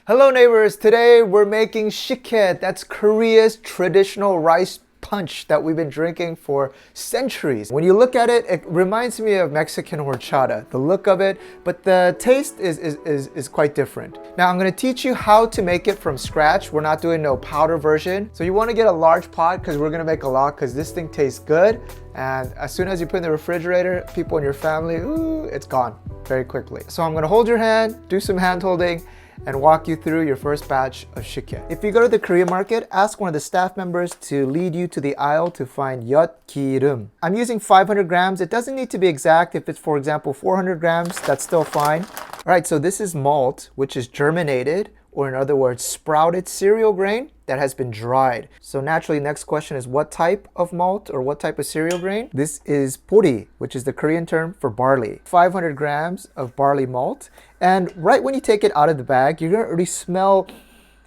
Hello neighbors, today we're making Sikhye. That's Korea's traditional rice punch that we've been drinking for centuries. When you look at it, it reminds me of Mexican horchata, the look of it, but the taste is quite different. Now I'm going to teach you how to make it from scratch. We're not doing no powder version. So you want to get a large pot because we're going to make a lot because this thing tastes good. And as soon as you put it in the refrigerator, people in your family, ooh, it's gone very quickly. So I'm going to hold your hand, do some hand holding, and walk you through your first batch of Sikhye. If you go to the Korean market, ask one of the staff members to lead you to the aisle to find 엿 기름. I'm using 500 grams. It doesn't need to be exact. If it's, for example, 400 grams, that's still fine. All right, so this is malt, which is germinated, or in other words, sprouted cereal grain that has been dried. So naturally, next question is what type of malt or what type of cereal grain? This is 보리, which is the Korean term for barley. 500 grams of barley malt. And right when you take it out of the bag, you're gonna already smell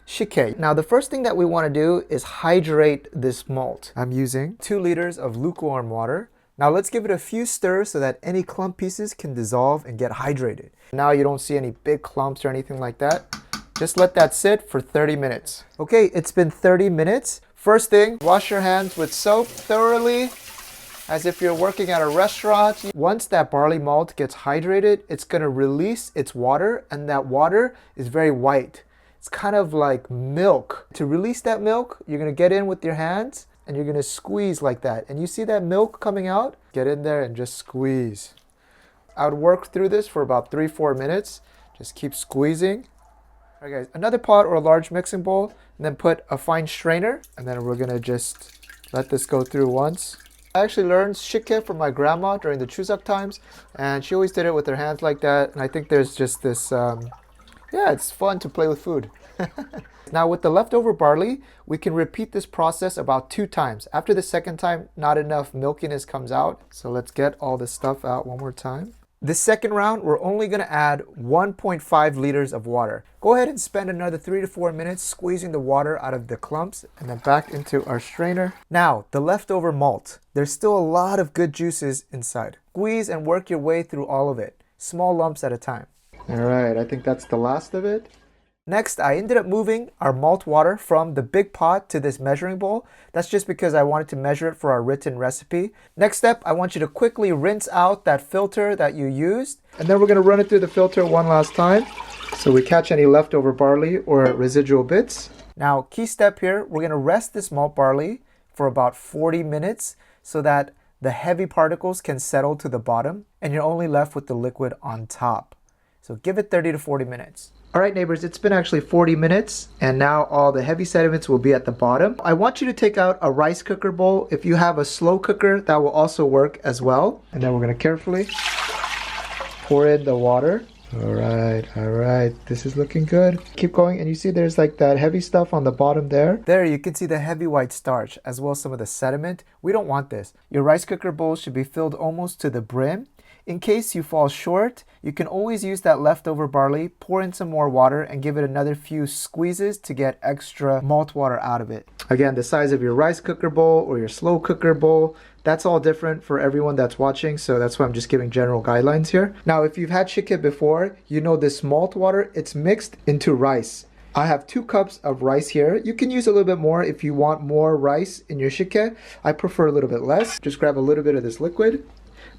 Sikhye. Now, the first thing that we wanna do is hydrate this malt. I'm using 2 liters of lukewarm water. Now let's give it a few stirs so that any clump pieces can dissolve and get hydrated. Now you don't see any big clumps or anything like that. Just let that sit for 30 minutes. Okay, it's been 30 minutes. First thing, wash your hands with soap thoroughly, as if you're working at a restaurant. Once that barley malt gets hydrated, it's gonna release its water, and that water is very white. It's kind of like milk. To release that milk, you're gonna get in with your hands, and you're gonna squeeze like that. And you see that milk coming out? Get in there and just squeeze. I would work through this for about 3-4 minutes. Just keep squeezing. All right, guys, another pot or a large mixing bowl, and then put a fine strainer, and then we're gonna just let this go through once. I actually learned Sikhye from my grandma during the Chuseok times, and she always did it with her hands like that, and I think there's just this, yeah, it's fun to play with food. Now with the leftover barley, we can repeat this process about 2 times. After the second time, not enough milkiness comes out, so let's get all this stuff out one more time. This second round, we're only gonna add 1.5 liters of water. Go ahead and spend another 3 to 4 minutes squeezing the water out of the clumps and then back into our strainer. Now, the leftover malt. There's still a lot of good juices inside. Squeeze and work your way through all of it, small lumps at a time. All right, I think that's the last of it. Next, I ended up moving our malt water from the big pot to this measuring bowl. That's just because I wanted to measure it for our written recipe. Next step, I want you to quickly rinse out that filter that you used. And then we're gonna run it through the filter one last time so we catch any leftover barley or residual bits. Now, key step here, we're gonna rest this malt barley for about 40 minutes so that the heavy particles can settle to the bottom and you're only left with the liquid on top. So give it 30 to 40 minutes. All right, neighbors, it's been actually 40 minutes, and now all the heavy sediments will be at the bottom. I want you to take out a rice cooker bowl. If you have a slow cooker, that will also work as well. And then we're gonna carefully pour in the water. All right, this is looking good. Keep going, and you see there's like that heavy stuff on the bottom there. There, you can see the heavy white starch, as well as some of the sediment. We don't want this. Your rice cooker bowl should be filled almost to the brim. In case you fall short, you can always use that leftover barley, pour in some more water, and give it another few squeezes to get extra malt water out of it. Again, the size of your rice cooker bowl or your slow cooker bowl, that's all different for everyone that's watching, so that's why I'm just giving general guidelines here. Now, if you've had Sikhye before, you know this malt water, it's mixed into rice. I have 2 cups of rice here. You can use a little bit more if you want more rice in your Sikhye. I prefer a little bit less. Just grab a little bit of this liquid.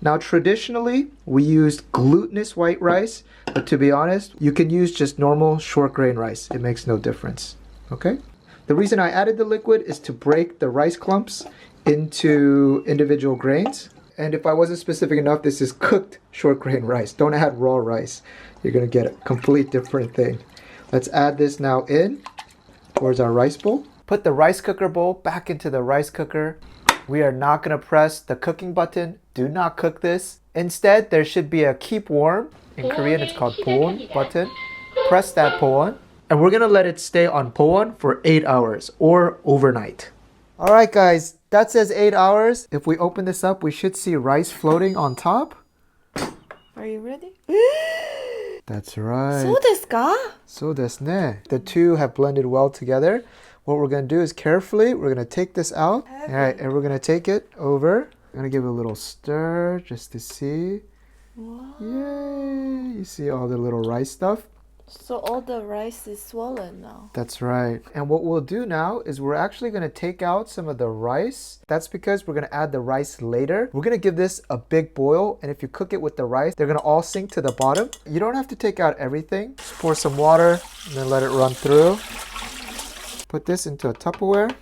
Now, traditionally, we used glutinous white rice, but to be honest, you can use just normal short grain rice. It makes no difference, okay? The reason I added the liquid is to break the rice clumps into individual grains. And if I wasn't specific enough, this is cooked short grain rice. Don't add raw rice. You're gonna get a complete different thing. Let's add this now in towards our rice bowl. Put the rice cooker bowl back into the rice cooker. We are not going to press the cooking button. Do not cook this. Instead, there should be a keep warm. In Korean, it's called 보온 button. Press that 보온. And we're going to let it stay on 보온 for 8 hours or overnight. All right, guys, that says 8 hours. If we open this up, we should see rice floating on top. Are you ready? That's right. So desu ka? So desu ne. The two have blended well together. What we're going to do is carefully, we're going to take this out. All right, and we're going to take it over. I'm going to give it a little stir just to see. Wow. Yay! You see all the little rice stuff? So all the rice is swollen now. That's right. And what we'll do now is we're actually going to take out some of the rice. That's because we're going to add the rice later. We're going to give this a big boil, and if you cook it with the rice, they're going to all sink to the bottom. You don't have to take out everything. Just pour some water and then let it run through. Put this into a Tupperware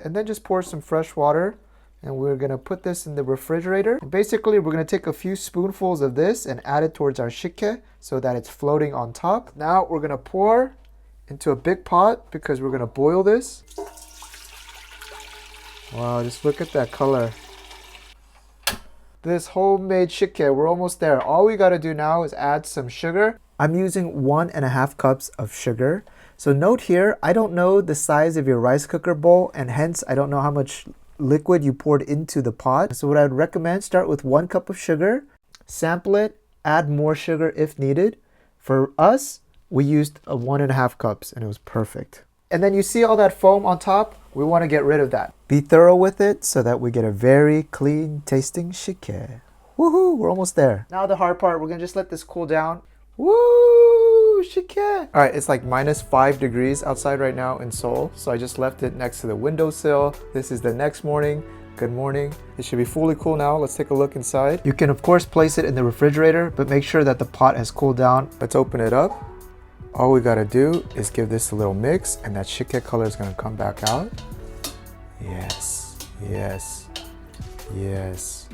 and then just pour some fresh water. And we're going to put this in the refrigerator. And basically, we're going to take a few spoonfuls of this and add it towards our sikhye so that it's floating on top. Now we're going to pour into a big pot because we're going to boil this. Wow, just look at that color. This homemade sikhye, we're almost there. All we got to do now is add some sugar. I'm using 1.5 cups of sugar. So note here, I don't know the size of your rice cooker bowl, and hence I don't know how much liquid you poured into the pot. So what I would recommend, start with 1 cup of sugar, sample it, add more sugar if needed. For us, we used 1.5 cups and it was perfect. And then you see all that foam on top? We want to get rid of that. Be thorough with it so that we get a very clean tasting sikhye. Woohoo, we're almost there. Now the hard part, we're going to just let this cool down. Woo, sikhye. All right, it's like -5 degrees outside right now in Seoul. So I just left it next to the windowsill. This is the next morning. Good morning. It should be fully cool now. Let's take a look inside. You can of course place it in the refrigerator, but make sure that the pot has cooled down. Let's open it up. All we gotta do is give this a little mix and that sikhye color is gonna come back out. Yes, yes, yes.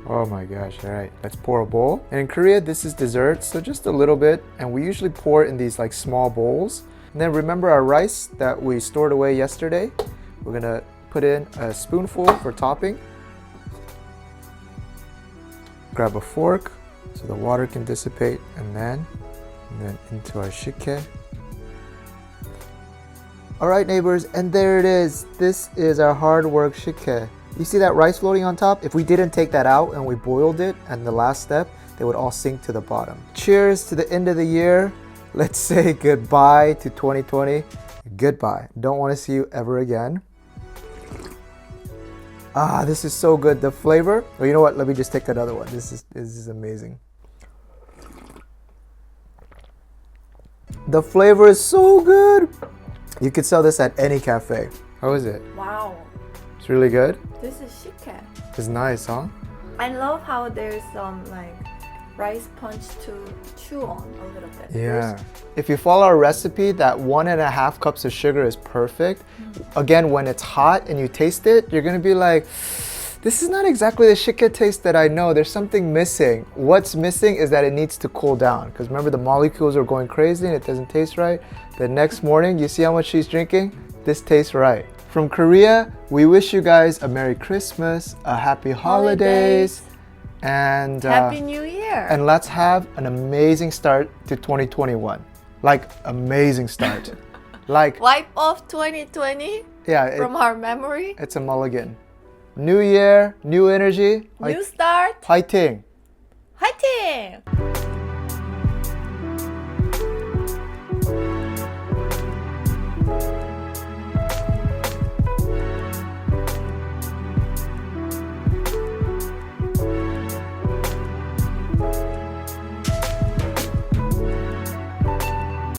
Oh my gosh, all right, let's pour a bowl. And in Korea, this is dessert, so just a little bit. And we usually pour it in these like small bowls. And then remember our rice that we stored away yesterday? We're gonna put in a spoonful for topping. Grab a fork so the water can dissipate, and then into our sikhye. All right, neighbors, and there it is. This is our hard work sikhye. You see that rice floating on top? If we didn't take that out and we boiled it and the last step, they would all sink to the bottom. Cheers to the end of the year. Let's say goodbye to 2020. Goodbye. Don't want to see you ever again. Ah, this is so good. The flavor. Oh, you know what? Let me just take another one. This is amazing. The flavor is so good. You could sell this at any cafe. How is it? Wow. It's really good. This is sikhye. It's nice, huh? I love how there's some like rice punch to chew on a little bit. Yeah. If you follow our recipe, that 1.5 cups of sugar is perfect. Again, when it's hot and you taste it, you're gonna be like, this is not exactly the sikhye taste that I know. There's something missing. What's missing is that it needs to cool down, because remember the molecules are going crazy and it doesn't taste right. The next morning, you see how much she's drinking? This tastes right. From Korea, we wish you guys a Merry Christmas, a Happy Holidays, and Happy New Year. And let's have an amazing start to 2021. Like, amazing start. Like, Wipe off 2020 yeah, from our memory. it's a mulligan. New year, new energy. New start. Fighting. Fighting!